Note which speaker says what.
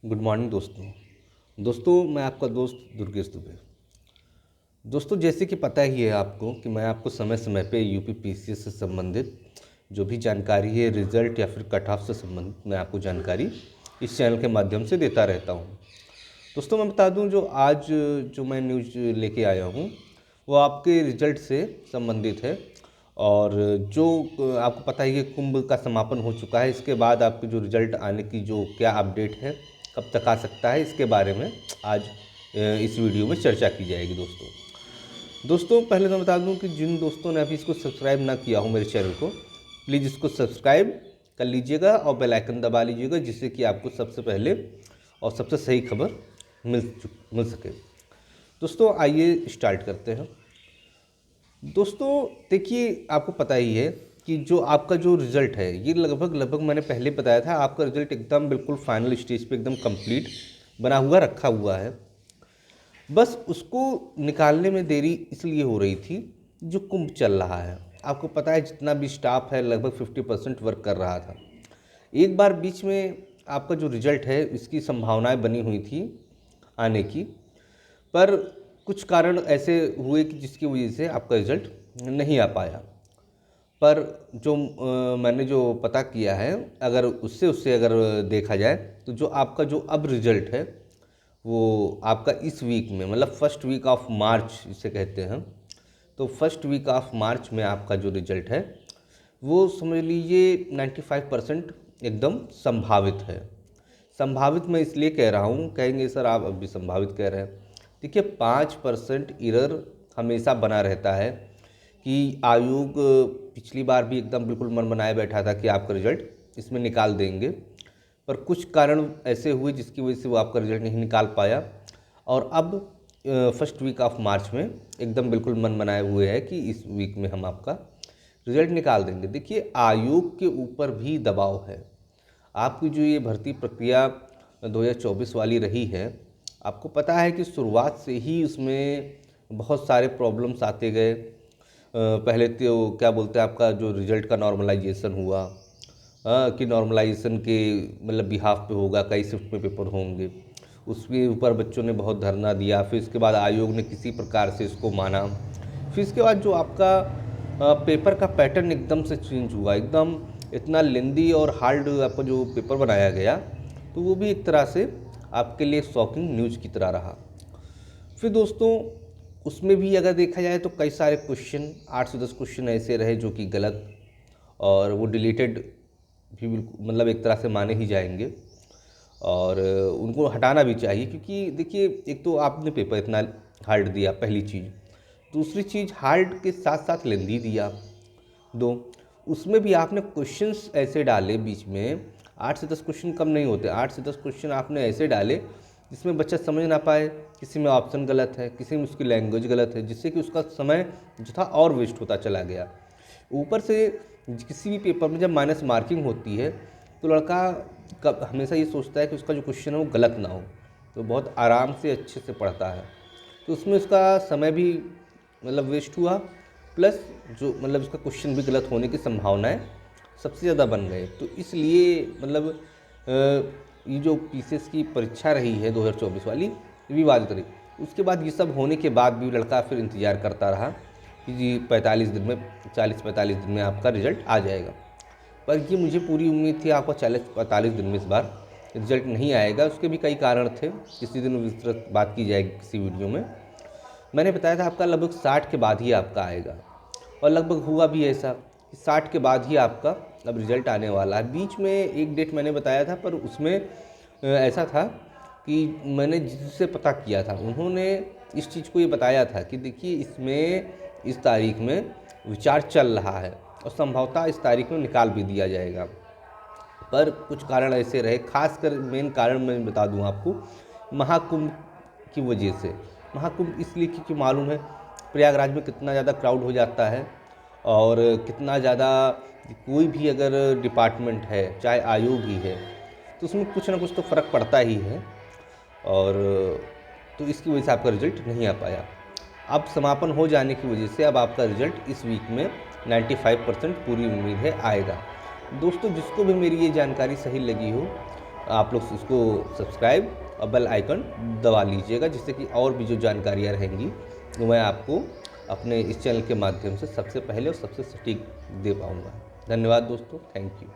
Speaker 1: Good morning दोस्तों। मैं आपका दोस्त दुर्गेश दुबे। दोस्तों, जैसे कि पता ही है आपको कि मैं आपको समय समय पे यूपी पीसीएस से संबंधित जो भी जानकारी है, रिजल्ट या फिर कट ऑफ से संबंधित मैं आपको जानकारी इस चैनल के माध्यम से देता रहता हूँ। दोस्तों, मैं बता दूँ, जो आज जो मैं न्यूज़ लेके आया हूँ वो आपके रिजल्ट से संबंधित है। और जो आपको पता ही है, कुंभ का समापन हो चुका है। इसके बाद आपके जो रिजल्ट आने की जो क्या अपडेट है, कब तक आ सकता है, इसके बारे में आज इस वीडियो में चर्चा की जाएगी। दोस्तों पहले तो बता दूं कि जिन दोस्तों ने अभी इसको सब्सक्राइब ना किया हो मेरे चैनल को, प्लीज़ इसको सब्सक्राइब कर लीजिएगा और बेल आइकन दबा लीजिएगा, जिससे कि आपको सबसे पहले और सबसे सही खबर मिल सके। दोस्तों आइए स्टार्ट करते हैं। दोस्तों देखिए, आपको पता ही है कि जो आपका जो रिज़ल्ट है, ये लगभग मैंने पहले बताया था, आपका रिज़ल्ट एकदम बिल्कुल फाइनल स्टेज पे एकदम कंप्लीट बना हुआ रखा हुआ है। बस उसको निकालने में देरी इसलिए हो रही थी, जो कुंभ चल रहा है। आपको पता है, जितना भी स्टाफ है लगभग 50% वर्क कर रहा था। एक बार बीच में आपका जो रिज़ल्ट है, इसकी संभावनाएं बनी हुई थी आने की, पर कुछ कारण ऐसे हुए कि जिसकी वजह से आपका रिज़ल्ट नहीं आ पाया। पर जो मैंने जो पता किया है, अगर उससे अगर देखा जाए, तो जो आपका जो अब रिज़ल्ट है वो आपका इस वीक में, मतलब फर्स्ट वीक ऑफ मार्च इसे कहते हैं, तो फर्स्ट वीक ऑफ मार्च में आपका जो रिज़ल्ट है वो समझ लीजिए 95% एकदम संभावित है। संभावित मैं इसलिए कह रहा हूँ, कहेंगे सर आप अभी संभावित कह रहे हैं। देखिए, 5% एरर हमेशा बना रहता है कि आयोग पिछली बार भी एकदम बिल्कुल मन बनाए बैठा था कि आपका रिज़ल्ट इसमें निकाल देंगे, पर कुछ कारण ऐसे हुए जिसकी वजह से वो आपका रिज़ल्ट नहीं निकाल पाया। और अब फर्स्ट वीक ऑफ मार्च में एकदम बिल्कुल मन बनाए हुए है कि इस वीक में हम आपका रिज़ल्ट निकाल देंगे। देखिए, आयोग के ऊपर भी दबाव है। आपकी जो ये भर्ती प्रक्रिया 2024 वाली रही है, आपको पता है कि शुरुआत से ही उसमें बहुत सारे प्रॉब्लम्स आते गए। पहले तो क्या बोलते हैं, आपका जो रिज़ल्ट का नॉर्मलाइजेशन हुआ, कि नॉर्मलाइजेशन के मतलब बिहाफ पे होगा, कई शिफ्ट में पेपर होंगे, उसके ऊपर बच्चों ने बहुत धरना दिया। फिर इसके बाद आयोग ने किसी प्रकार से इसको माना। फिर इसके बाद जो आपका पेपर का पैटर्न एकदम से चेंज हुआ, एकदम इतना लेंदी और हार्ड आपका जो पेपर बनाया गया, तो वो भी एक तरह से आपके लिए शॉकिंग न्यूज़ की तरह रहा। फिर दोस्तों, उसमें भी अगर देखा जाए तो कई सारे क्वेश्चन, 8 से 10 क्वेश्चन ऐसे रहे जो कि गलत, और वो डिलीटेड भी बिल्कुल, मतलब एक तरह से माने ही जाएंगे, और उनको हटाना भी चाहिए। क्योंकि देखिए, एक तो आपने पेपर इतना हार्ड दिया, पहली चीज़। दूसरी चीज़, हार्ड के साथ साथ लेंदी दिया। दो, उसमें भी आपने क्वेश्चंस ऐसे डाले बीच में, 8 से 10 क्वेश्चन कम नहीं होते, 8 से 10 क्वेश्चन आपने ऐसे डाले जिसमें बच्चा समझ ना पाए। किसी में ऑप्शन गलत है, किसी में उसकी लैंग्वेज गलत है, जिससे कि उसका समय जो था और वेस्ट होता चला गया। ऊपर से किसी भी पेपर में जब माइनस मार्किंग होती है, तो लड़का हमेशा ये सोचता है कि उसका जो क्वेश्चन है वो गलत ना हो, तो बहुत आराम से अच्छे से पढ़ता है। तो उसमें उसका समय भी मतलब वेस्ट हुआ, प्लस जो मतलब उसका क्वेश्चन भी गलत होने की संभावनाएं सबसे ज़्यादा बन गए। तो इसलिए मतलब ये जो पीसीएस की परीक्षा रही है 2024 वाली, विवादित रही। उसके बाद ये सब होने के बाद भी लड़का फिर इंतज़ार करता रहा कि जी 45 दिन में, 40-45 दिन में आपका रिज़ल्ट आ जाएगा। पर ये मुझे पूरी उम्मीद थी आपका 40-45 दिन में इस बार रिज़ल्ट नहीं आएगा। उसके भी कई कारण थे, किसी दिन विस्तृत बात की जाएगी किसी वीडियो में। मैंने बताया था आपका लगभग 60 के बाद ही आपका आएगा, और लगभग हुआ भी ऐसा कि 60 के बाद ही आपका अब रिज़ल्ट आने वाला है। बीच में एक डेट मैंने बताया था, पर उसमें ऐसा था कि मैंने जिससे पता किया था, उन्होंने इस चीज़ को ये बताया था कि देखिए, इसमें इस तारीख में विचार चल रहा है और संभवतः इस तारीख में निकाल भी दिया जाएगा। पर कुछ कारण ऐसे रहे, खासकर मेन कारण मैं बता दूं आपको, महाकुंभ की वजह से। महाकुंभ इसलिए क्योंकि मालूम है प्रयागराज में कितना ज़्यादा क्राउड हो जाता है, और कितना ज़्यादा कोई भी अगर डिपार्टमेंट है, चाहे आयोग ही है, तो उसमें कुछ ना कुछ तो फ़र्क पड़ता ही है। और तो इसकी वजह से आपका रिज़ल्ट नहीं आ पाया। अब समापन हो जाने की वजह से अब आपका रिज़ल्ट इस वीक में 95% पूरी उम्मीद है आएगा। दोस्तों, जिसको भी मेरी ये जानकारी सही लगी हो, आप लोग उसको सब्सक्राइब और बेल आइकन दबा लीजिएगा, जिससे कि और भी जो जानकारियाँ रहेंगी वो मैं आपको अपने इस चैनल के माध्यम से सबसे पहले और सबसे सटीक दे पाऊँगा। धन्यवाद दोस्तों, थैंक यू।